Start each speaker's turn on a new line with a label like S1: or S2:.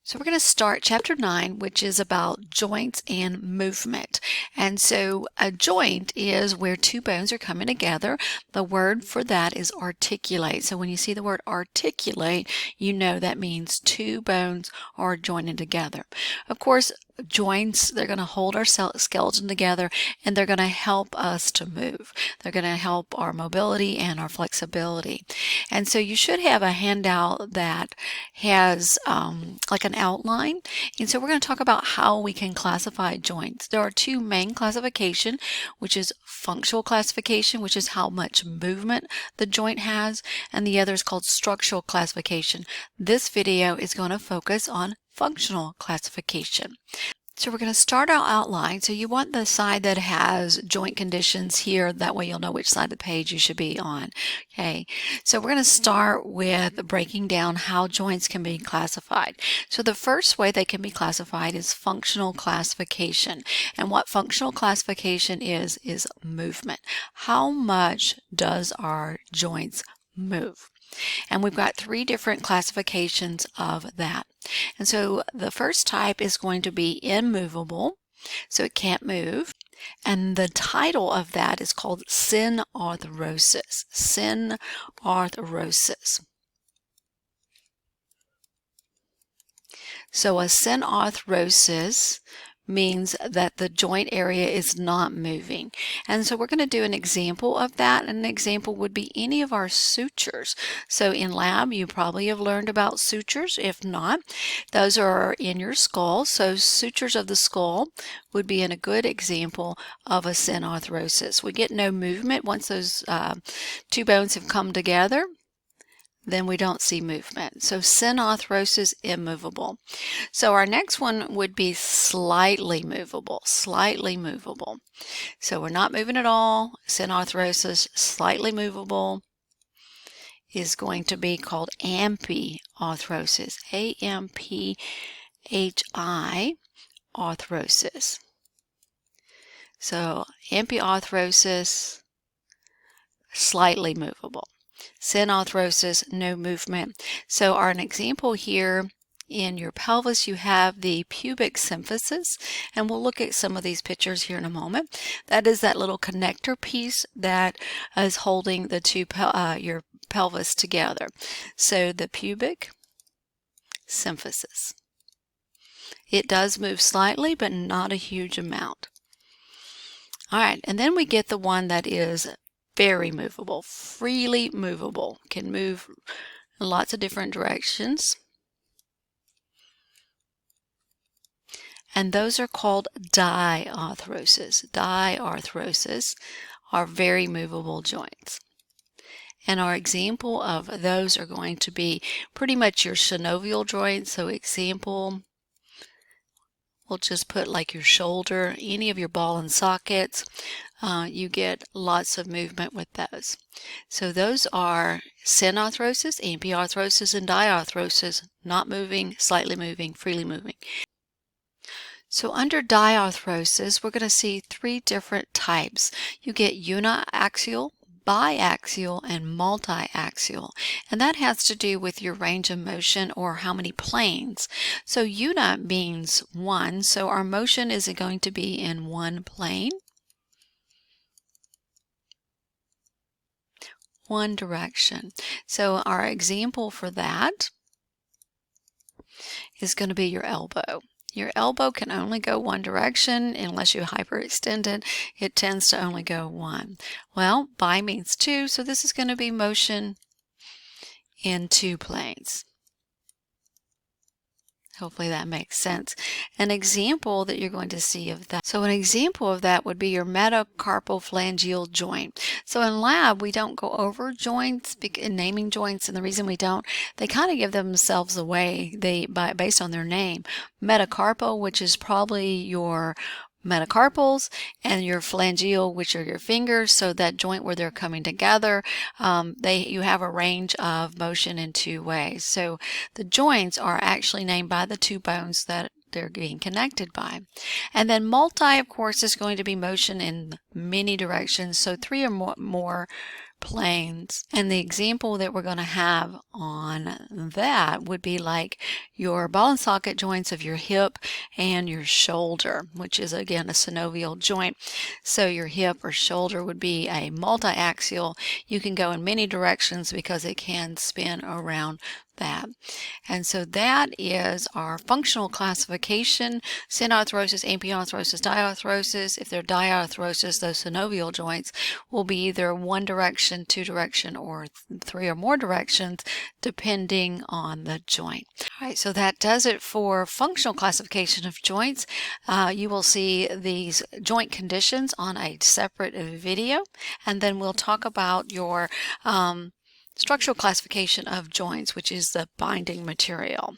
S1: So we're going to start chapter 9, which is about joints and movement. And so a joint is where two bones are coming together. The word for that is articulate. So when you see the word articulate, you know that means two bones are joined together. Of course, joints, they're going to hold our skeleton together and they're going to help us to move. They're going to help our mobility and our flexibility. And so you should have a handout that has like an outline. And so we're going to talk about how we can classify joints. There are two main classification, which is functional classification, which is how much movement the joint has, and the other is called structural classification. This video is going to focus on functional classification. So we're going to start our outline. So you want the side that has joint conditions here. That way you'll know which side of the page you should be on. Okay. So we're going to start with breaking down how joints can be classified. So the first way they can be classified is functional classification. And what functional classification is movement. How much does our joints move? And we've got three different classifications of that. And so the first type is going to be immovable, so it can't move. And the title of that is called synarthrosis. Synarthrosis. So a synarthrosis means that the joint area is not moving. And so we're going to do an example of that. An example would be any of our sutures. So in lab, you probably have learned about sutures. If not, those are in your skull. So sutures of the skull would be a good example of a synarthrosis. We get no movement once those two bones have come together. Then we don't see movement. So synarthrosis, immovable. So our next one would be slightly movable, slightly movable. So we're not moving at all. Synarthrosis, slightly movable, is going to be called ampiarthrosis, A-M-P-H-I arthrosis. So ampiarthrosis, slightly movable. Synarthrosis, no movement. So an example here in your pelvis, you have the pubic symphysis, and we'll look at some of these pictures here in a moment. That is that little connector piece that is holding the two your pelvis together. So the pubic symphysis. It does move slightly, but not a huge amount. All right, and then we get the one that is very movable, freely movable, can move in lots of different directions. And those are called diarthrosis. Diarthrosis are very movable joints. And our example of those are going to be pretty much your synovial joints. So example, we'll just put like your shoulder, any of your ball and sockets. You get lots of movement with those. So those are synarthrosis, ampiarthrosis, and diarthrosis, not moving, slightly moving, freely moving. So under diarthrosis, we're going to see three different types. You get uniaxial, biaxial, and multiaxial, and that has to do with your range of motion or how many planes. So uni means one, so our motion is going to be in one plane, one direction. So our example for that is going to be your elbow. Your elbow can only go one direction unless you hyperextend it. It tends to only go one. Well, bi means two, so this is going to be motion in two planes. Hopefully that makes sense. An example that you're going to see of that. So an example of that would be your metacarpophalangeal joint. So in lab, we don't go over joints, naming joints, and the reason we don't, they kind of give themselves away based on their name. Metacarpal, which is probably your metacarpals, and your phalangeal, which are your fingers, so that joint where they're coming together, you have a range of motion in two ways. So the joints are actually named by the two bones that they're being connected by. And then multi, of course, is going to be motion in many directions, so three or more planes. And the example that we're going to have on that would be like your ball and socket joints of your hip and your shoulder, which is again a synovial joint. So your hip or shoulder would be a multi-axial. You can go in many directions because it can spin around that. And so that is our functional classification: synarthrosis, ampiarthrosis, diarthrosis. If they're diarthrosis, those synovial joints will be either one direction, two direction, or three or more directions, depending on the joint. All right, so that does it for functional classification of joints. You will see these joint conditions on a separate video, and then we'll talk about your structural classification of joints, which is the binding material.